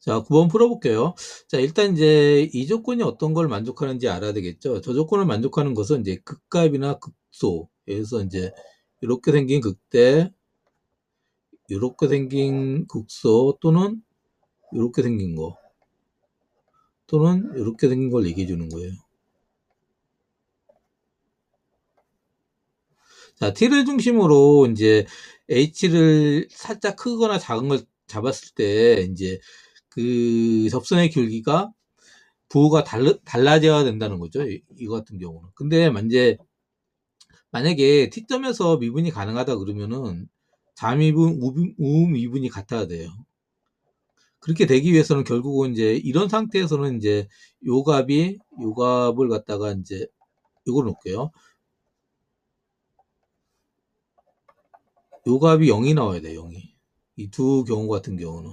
자, 9번 풀어볼게요. 자, 일단 이제 이 조건이 어떤 걸 만족하는지 알아야 되겠죠. 저 조건을 만족하는 것은 이제 극값이나 극소에서 이제 이렇게 생긴 극대, 이렇게 생긴 극소 또는 이렇게 생긴 거 또는 이렇게 생긴 걸 얘기해 주는 거예요. 자, t를 중심으로 이제 h를 살짝 크거나 작은 걸 잡았을 때 이제 그 접선의 길기가 부호가 달라져야 된다는 거죠. 이거 같은 경우는. 근데 만약에 t점에서 미분이 가능하다 그러면은 자미분, 우미분이 같아야 돼요. 그렇게 되기 위해서는 결국은 이제 이런 상태에서는 이제 요 값을 갖다가 이제 요걸 놓을게요. 요 값이 0이 나와야 돼요, 0이. 이 두 경우 같은 경우는.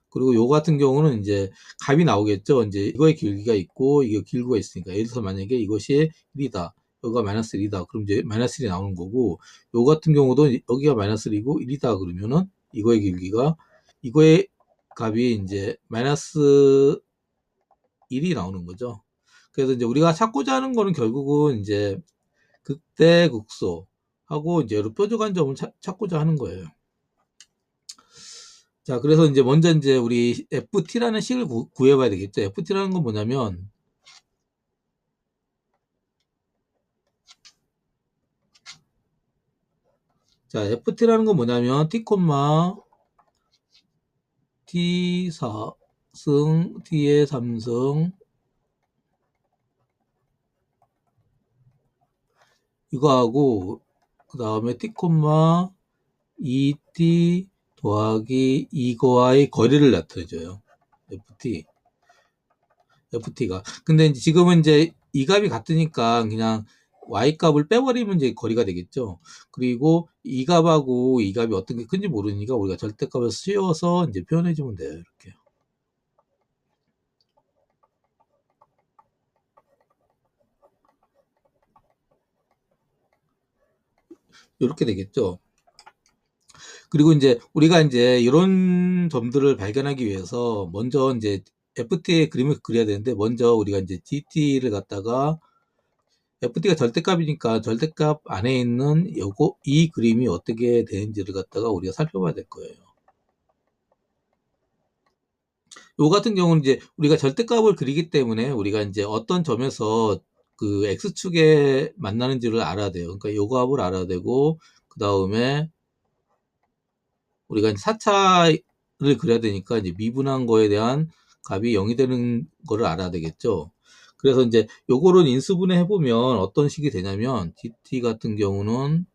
그리고 요 같은 경우는 이제 값이 나오겠죠. 이제 이거의 길기가 있고 이게 길구가 있으니까. 예를 들어서 만약에 이것이 1이다. 여기가 마이너스 1이다. 그럼 이제 마이너스 1이 나오는 거고, 요 같은 경우도 여기가 마이너스 1이고 1이다. 그러면은 이거의 길기가, 이거의 값이 이제 마이너스 1이 나오는 거죠. 그래서 이제 우리가 찾고자 하는 거는 결국은 이제 극대 극소 하고 이제 여러 뾰족한 점을 찾고자 하는 거예요. 자, 그래서 이제 먼저 이제 우리 FT라는 식을 구해봐야 되겠죠. FT라는 건 뭐냐면, 자, FT라는 건 뭐냐면, T, T 4승, T의 3승, 이거하고, 그 다음에 T, 2T 더하기 이거와의 거리를 나타내줘요. FT가. 근데 이제 지금은 이제 이 값이 같으니까 그냥 y 값을 빼버리면 이제 거리가 되겠죠. 그리고 이 값하고 이 값이 어떤 게 큰지 모르니까 우리가 절대값을 씌워서 이제 표현해 주면 돼요. 이렇게. 이렇게 되겠죠. 그리고 이제 우리가 이제 이런 점들을 발견하기 위해서 먼저 이제 FT의 그림을 그려야 되는데 먼저 우리가 이제 DT를 갖다가 FT가 절대값이니까 절대값 안에 있는 이 그림이 어떻게 되는지를 갖다가 우리가 살펴봐야 될 거예요. 요 같은 경우는 이제 우리가 절대값을 그리기 때문에 우리가 이제 어떤 점에서 그 x축에 만나는지를 알아야 돼요. 그러니까 요 값을 알아야 되고 그 다음에 우리가 이제 4차를 그려야 되니까 이제 미분한 거에 대한 값이 0이 되는 거를 알아야 되겠죠. 그래서 이제 요거를 인수분해 해보면 어떤 식이 되냐면 dt 같은 경우는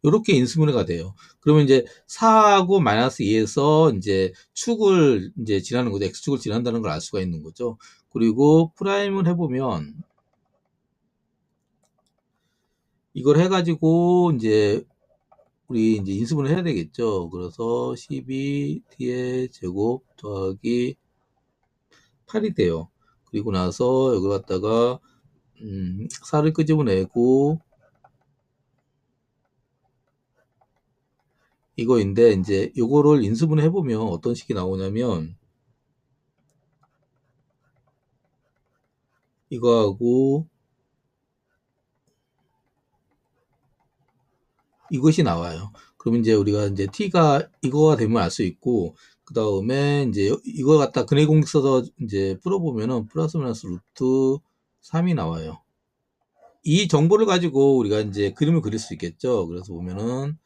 요렇게 인수분해가 돼요. 그러면 이제 4하고 마이너스 2에서 이제 축을 이제 지나는 거죠. x축을 지난다는 걸 알 수가 있는 거죠. 그리고 프라임을 해보면 이걸 해가지고 이제 우리 이제 인수분해 해야 되겠죠. 그래서 12t의 제곱 더하기 8이 돼요. 그리고 나서 여기 갖다가 4를 끄집어내고 이거인데 이제 요거를 인수분해 해보면 어떤 식이 나오냐면 이거하고 이것이 나와요. 그러면 이제 우리가 이제 t가 이거가 되면 알 수 있고 그 다음에 이제 이거 갖다 근해 공식 써서 이제 풀어보면은 플러스 마이너스 루트 3이 나와요. 이 정보를 가지고 우리가 이제 그림을 그릴 수 있겠죠. 그래서 보면은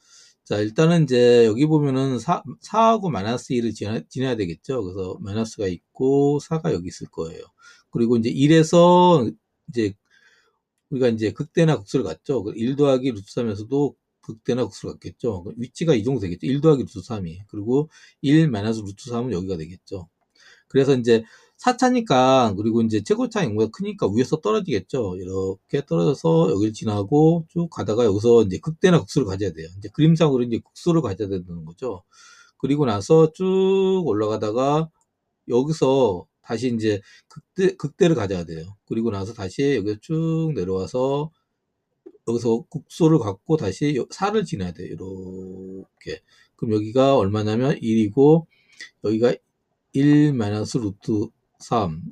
자 일단은 이제 여기 보면은 4하고 마이너스 1을 지나야 되겠죠. 그래서 마이너스가 있고 4가 여기 있을 거예요. 그리고 이제 1에서 이제 우리가 이제 극대나 극소를 갔죠. 1 더하기 루트 3에서도 극대나 극소를 갔겠죠. 위치가 이 정도 되겠죠. 1 더하기 루트 3이. 그리고 1 마이너스 루트 3은 여기가 되겠죠. 그래서 이제 4차니까 그리고 이제 최고차 인구가 크니까 위에서 떨어지겠죠. 이렇게 떨어져서 여기를 지나고 쭉 가다가 여기서 이제 극대나 극소를 가져야 돼요. 이제 그림상으로 이제 극소를 가져야 된다는 거죠. 그리고 나서 쭉 올라가다가 여기서 다시 이제 극대를 가져야 돼요. 그리고 나서 다시 여기 쭉 내려와서 여기서 국소를 갖고 다시 4를 지나야 돼요. 이렇게. 그럼 여기가 얼마냐면 1이고 여기가 1 마이너스 루트 3,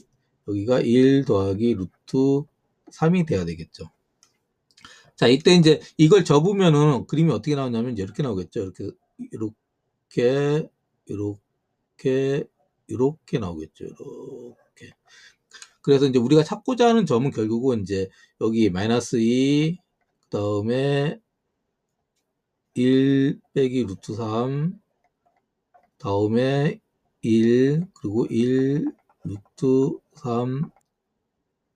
여기가 1 더하기 루트 3이 돼야 되겠죠. 자, 이때 이제 이걸 접으면은 그림이 어떻게 나오냐면 이렇게 나오겠죠. 이렇게 나오겠죠. 이렇게. 그래서 이제 우리가 찾고자 하는 점은 결국은 이제 여기 마이너스 2, 그 다음에 1 빼기 루트 3, 다음에 1, 그리고 1 루트 3,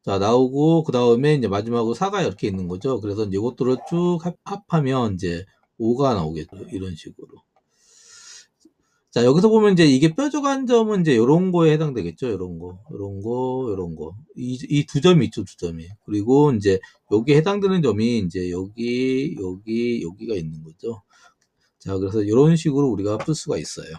자, 나오고, 그 다음에 이제 마지막으로 4가 이렇게 있는 거죠. 그래서 이제 이것들을 쭉 합하면 이제 5가 나오겠죠. 이런 식으로. 자, 여기서 보면 이제 이게 뾰족한 점은 이제 요런 거에 해당되겠죠. 요런 거. 이 두 점이 있죠. 두 점이. 그리고 이제 여기에 해당되는 점이 이제 여기가 있는 거죠. 자, 그래서 이런 식으로 우리가 풀 수가 있어요.